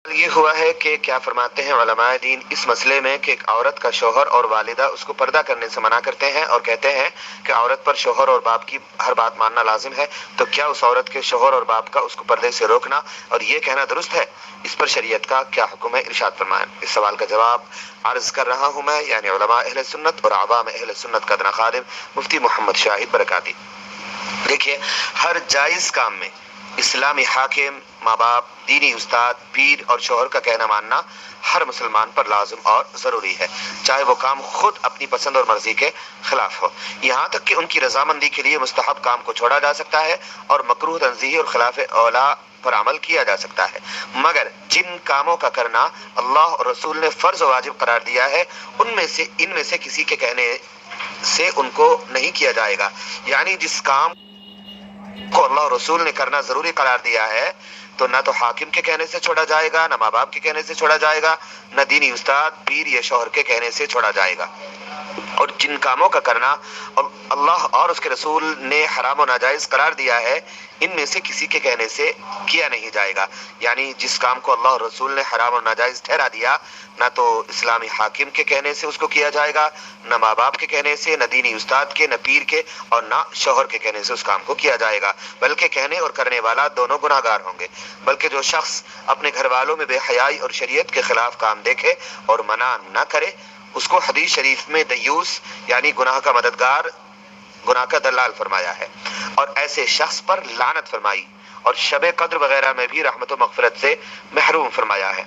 یہ ہوا ہے کہ کیا فرماتے ہیں علماء دین اس مسئلے میں کہ ایک عورت کا شوہر اور والدہ اس کو پردہ کرنے سے منع کرتے ہیں اور کہتے ہیں کہ عورت پر شوہر اور باپ کی ہر بات ماننا لازم ہے، تو کیا اس عورت کے شوہر اور باپ کا اس کو پردے سے روکنا اور یہ کہنا درست ہے؟ اس پر شریعت کا کیا حکم ہے؟ ارشاد فرمائیں۔ اس سوال کا جواب عرض کر رہا ہوں میں، یعنی علماء اہل سنت اور عوام اہل سنت کا ادنا خادم مفتی محمد شاہد برکاتی۔ دیکھیے، ہر جائز کام میں اسلامی حاکم، ماں باپ، دینی استاد، پیر اور شوہر کا کہنا ماننا ہر مسلمان پر لازم اور ضروری ہے، چاہے وہ کام خود اپنی پسند اور مرضی کے خلاف ہو، یہاں تک کہ ان کی رضامندی کے لیے مستحب کام کو چھوڑا جا سکتا ہے اور مکروہ تنزیہی اور خلاف اولا پر عمل کیا جا سکتا ہے، مگر جن کاموں کا کرنا اللہ اور رسول نے فرض و واجب قرار دیا ہے ان میں سے کسی کے کہنے سے ان کو نہیں کیا جائے گا، یعنی جس کام کو اللہ اور رسول نے کرنا ضروری قرار دیا ہے تو نہ تو حاکم کے کہنے سے چھوڑا جائے گا، نہ ماں باپ کے کہنے سے چھوڑا جائے گا، نہ دینی استاد، پیر یا شوہر کے کہنے سے چھوڑا جائے گا، اور جن کاموں کا کرنا اللہ اور اس کے رسول نے حرام و ناجائز قرار دیا ہے ان میں سے کسی کے کہنے سے کیا نہیں جائے گا، یعنی جس کام کو اللہ اور رسول نے حرام اور ناجائز ٹھہرا دیا نہ تو اسلامی حاکم کے کہنے سے اس کو کیا جائے گا، نہ ماں باپ کے کہنے سے، نہ دینی استاد کے، نہ پیر کے، اور نہ شوہر کے کہنے سے اس کام کو کیا جائے گا، بلکہ کہنے اور کرنے والا دونوں گناہ گار ہوں گے۔ بلکہ جو شخص اپنے گھر والوں میں بے حیائی اور شریعت کے خلاف کام دیکھے اور منع نہ کرے اس کو حدیث شریف میں دیوس یعنی گناہ کا مددگار، گناہ کا دلال فرمایا ہے، اور ایسے شخص پر لعنت فرمائی اور شب قدر وغیرہ میں بھی رحمت و مغفرت سے محروم فرمایا ہے۔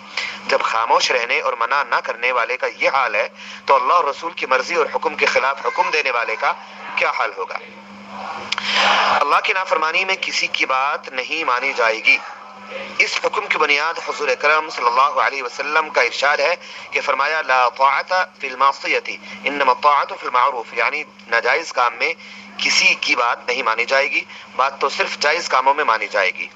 جب خاموش رہنے اور منع نہ کرنے والے کا یہ حال ہے تو اللہ اور رسول کی مرضی اور حکم کے خلاف حکم دینے والے کا کیا حال ہوگا؟ اللہ کی نافرمانی میں کسی کی بات نہیں مانی جائے گی۔ اس حکم کی بنیاد حضور اکرم صلی اللہ علیہ وسلم کا ارشاد ہے کہ فرمایا لا طاعت فی المعصیۃ انما الطاعت فی المعروف، یعنی ناجائز کام میں کسی کی بات نہیں مانی جائے گی، بات تو صرف جائز کاموں میں مانی جائے گی،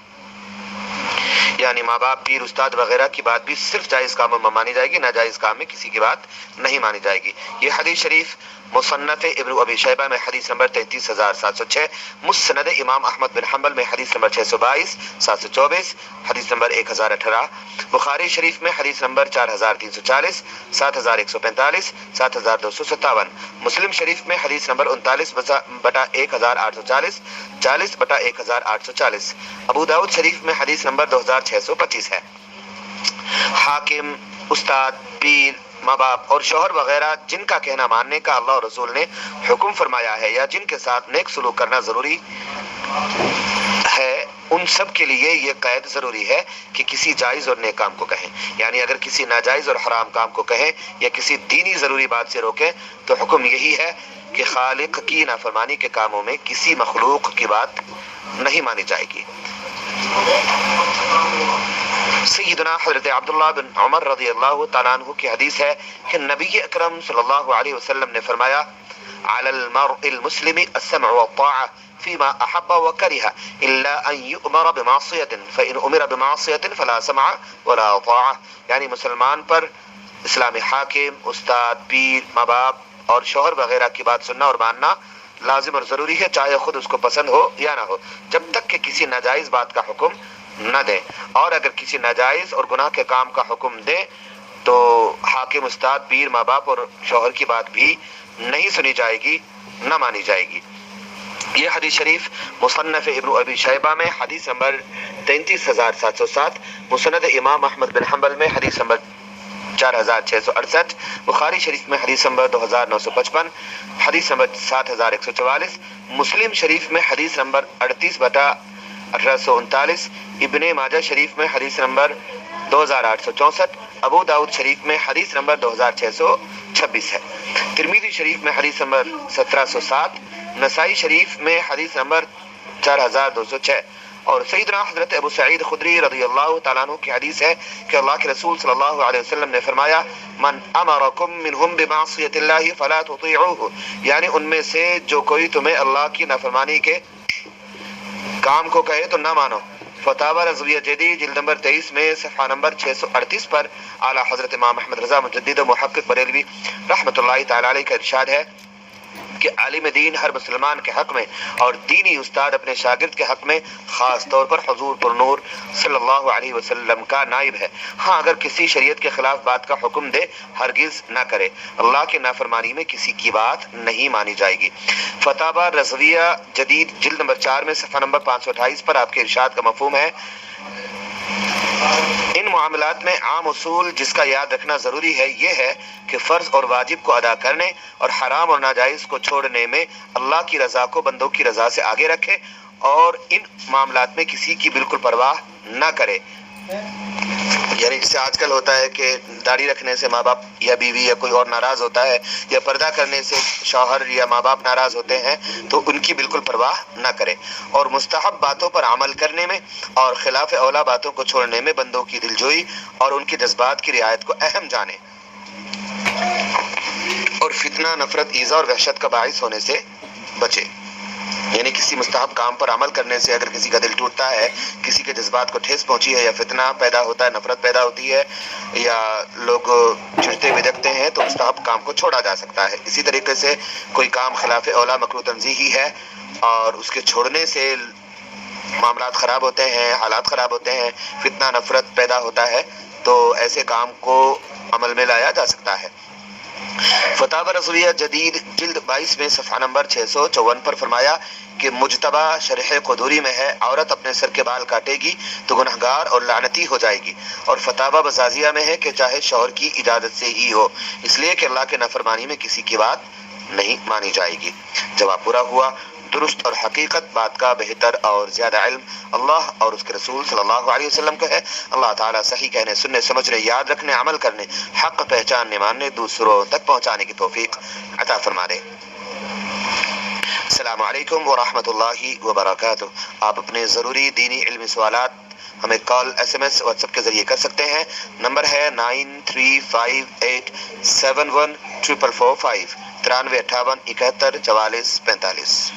یعنی ماں باپ، پیر، استاد وغیرہ کی بات بھی صرف جائز کاموں میں مانی جائے گی، ناجائز کام میں کسی کی بات نہیں مانی جائے گی۔ یہ حدیث شریف مصنف ابن ابی شیبہ میں حدیث نمبر 33706، مسند امام احمد بن حنبل میں حدیث نمبر 622، 724، حدیث نمبر 1018، بخاری شریف میں حدیث نمبر 4340، 7145، 7257، مسلم شریف میں حدیث نمبر 39/1840، 40/1840، ابو داؤد شریف میں حدیث نمبر 2625 ہے۔ حاکم، استاد، پیر، ماں باپ اور شوہر وغیرہ جن کا کہنا ماننے کا اللہ اور رسول نے حکم فرمایا ہے یا جن کے ساتھ نیک سلوک کرنا ضروری ہے ان سب کے لیے یہ قید ضروری ہے کہ کسی جائز اور نیک کام کو کہیں، یعنی اگر کسی ناجائز اور حرام کام کو کہیں یا کسی دینی ضروری بات سے روکیں تو حکم یہی ہے کہ خالق کی نافرمانی کے کاموں میں کسی مخلوق کی بات نہیں مانی جائے گی۔ سیدنا حضرت عبداللہ بن عمر رضی اللہ تعالیٰ عنہ کی حدیث ہے کہ نبی اکرم صلی اللہ علیہ وسلم نے فرمایا علی المرء المسلم السمع والطاعة فيما احب وكره الا ان يؤمر بمعصية فان امر بمعصية فلا سمع ولا طاعة، یعنی مسلمان پر اسلامی حاکم، استاد، پیر، ماں باپ اور شوہر وغیرہ کی بات سننا اور ماننا لازم اور ضروری ہے، چاہے خود اس کو پسند ہو یا نہ ہو، جب تک کہ کسی ناجائز بات کا حکم نہ دیں، اور اگر کسی ناجائز اور گناہ کے کام کا حکم دیں تو حاکم، استاد، پیر، ماں باپ اور شوہر کی بات بھی نہیں سنی جائے گی، نہ مانی جائے گی۔ یہ حدیث شریف مصنف ابن ابی شیبہ میں حدیث نمبر 33707، مسند امام احمد بن حنبل میں حدیث نمبر 4668، بخاری شریف میں حدیث نمبر 2955، حدیث نمبر 7144، مسلم شریف میں حدیث نمبر 38/1839، ابن ماجہ شریف میں حدیث نمبر 2864، ابو داؤد شریف میں حدیث نمبر 2626 ہے، ترمذی شریف میں حدیث نمبر 1707، نسائی شریف میں حدیث نمبر 4206، اور سیدنا حضرت ابو سعید خدری رضی اللہ تعالیٰ عنہ کی حدیث ہے کہ اللہ کے رسول صلی اللہ علیہ وسلم نے فرمایا من امرکم منہم بمعصیت اللہ فلا تطیعوہ، یعنی ان میں سے جو کوئی تمہیں اللہ کی نافرمانی کے کام کو کہے تو نہ مانو۔ فتاوی رضویہ جدید جلد نمبر 23 میں صفحہ نمبر 638 پر اعلیٰ حضرت امام احمد رضا مجدد و محقق بریلوی رحمۃ اللہ تعالی علیہ کا ارشاد ہے کہ عالم دین ہر مسلمان کے حق میں اور دینی استاد اپنے شاگرد کے حق میں خاص طور پر حضور پر نور صلی اللہ علیہ وسلم کا نائب ہے۔ ہاں اگر کسی شریعت کے خلاف بات کا حکم دے ہرگز نہ کرے، اللہ کے نافرمانی میں کسی کی بات نہیں مانی جائے گی۔ فتاوی رضویہ جدید جلد نمبر 4 میں صفحہ نمبر 528 پر آپ کے ارشاد کا مفہوم ہے، ان معاملات میں عام اصول جس کا یاد رکھنا ضروری ہے یہ ہے کہ فرض اور واجب کو ادا کرنے اور حرام اور ناجائز کو چھوڑنے میں اللہ کی رضا کو بندوں کی رضا سے آگے رکھے اور ان معاملات میں کسی کی بالکل پرواہ نہ کرے۔ یعنی جیسے آج کل ہوتا ہے کہ داڑھی رکھنے سے ماں باپ یا بیوی یا کوئی اور ناراض ہوتا ہے، یا پردہ کرنے سے شوہر یا ماں باپ ناراض ہوتے ہیں، تو ان کی بالکل پرواہ نہ کرے اور مستحب باتوں پر عمل کرنے میں اور خلاف اولا باتوں کو چھوڑنے میں بندوں کی دلجوئی اور ان کے جذبات کی رعایت کو اہم جانے اور فتنہ، نفرت، ایذا اور وحشت کا باعث ہونے سے بچے۔ یعنی کسی مستحب کام پر عمل کرنے سے اگر کسی کا دل ٹوٹتا ہے، کسی کے جذبات کو ٹھیس پہنچی ہے یا فتنہ پیدا ہوتا ہے، نفرت پیدا ہوتی ہے یا لوگ چڑھتے بدکتے ہیں، تو مستحب کام کو چھوڑا جا سکتا ہے۔ اسی طریقے سے کوئی کام خلاف اولا مکروہ تنزیہی ہے اور اس کے چھوڑنے سے معاملات خراب ہوتے ہیں، حالات خراب ہوتے ہیں، فتنہ نفرت پیدا ہوتا ہے، تو ایسے کام کو عمل میں لایا جا سکتا ہے۔ فتاوی رضویہ جدید جلد 22 میں صفحہ نمبر 654 پر فرمایا کہ مجتبی شرح قدوری میں ہے، عورت اپنے سر کے بال کاٹے گی تو گنہگار اور لعنتی ہو جائے گی، اور فتاوی بزازیہ میں ہے کہ چاہے شوہر کی اجازت سے ہی ہو، اس لیے کہ اللہ کے نافرمانی میں کسی کی بات نہیں مانی جائے گی۔ جواب پورا ہوا۔ درست اور حقیقت بات کا بہتر اور زیادہ علم اللہ اور اس کے رسول صلی اللہ علیہ وسلم کو ہے۔ اللہ تعالیٰ صحیح کہنے، سننے، سمجھنے، یاد رکھنے، عمل کرنے، حق پہچاننے، ماننے، دوسروں تک پہنچانے کی توفیق عطا فرما دے۔ السلام علیکم ورحمۃ اللہ وبرکاتہ۔ آپ اپنے ضروری دینی علمی سوالات ہمیں call, S M S, WhatsApp کے ذریعے کر سکتے ہیں۔ نمبر ہے 9358714445 9358714445۔